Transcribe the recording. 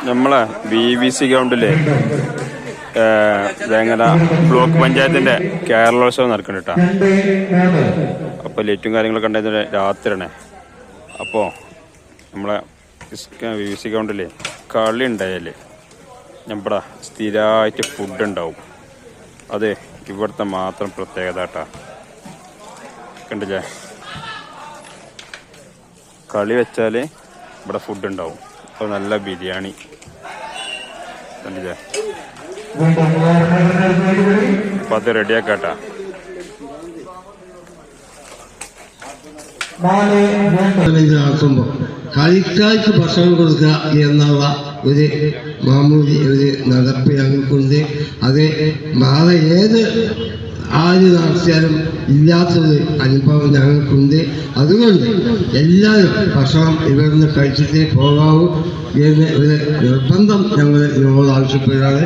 നമ്മളെ BBC ഗ്രൗണ്ടില് Vengara block പഞ്ചായത്തിന്റെ കേരളോത്സവം നടക്കുന്നുണ്ട് കേട്ടോ. അപ്പോൾ ലൈറ്റും കാര്യങ്ങളൊക്കെ ഉണ്ടായിരുന്ന രാത്രിയാണ്. അപ്പോൾ നമ്മളെ BBC ഗ്രൗണ്ടില് കളി ഉണ്ടായാല് നമ്മുടെ സ്ഥിരമായിട്ട് ഫുഡ് ഉണ്ടാവും. അത് ഇവിടുത്തെ മാത്രം പ്രത്യേകത കേട്ടോ. കണ്ടില്ലേ, കളി വെച്ചാൽ ഇവിടെ ഫുഡ് ഉണ്ടാവും. അപ്പോൾ നല്ല ബിരിയാണി കണ്ടില്ലേ. അപ്പം അത് റെഡിയാക്കാട്ടാ. നടത്തുമ്പോൾ കളിക്കാർക്ക് ഭക്ഷണം കൊടുക്കുക എന്നുള്ള ഒരു മാമൂലി ഒരു നടപ്പ് ഞങ്ങൾക്കുണ്ട്. അത് നാളെ ഏത് ആര് നടത്തിയാലും ഇല്ലാത്തൊരു അനുഭവം ഞങ്ങൾക്കുണ്ട്. അതുകൊണ്ട് എല്ലാവരും ഭക്ഷണം ഇവിടുന്ന് കഴിച്ചിട്ടേ പോകാവൂ എന്ന് ഒരു നിർബന്ധം ഞങ്ങൾ നിങ്ങളോട് ആവശ്യപ്പെടുകയാണ്.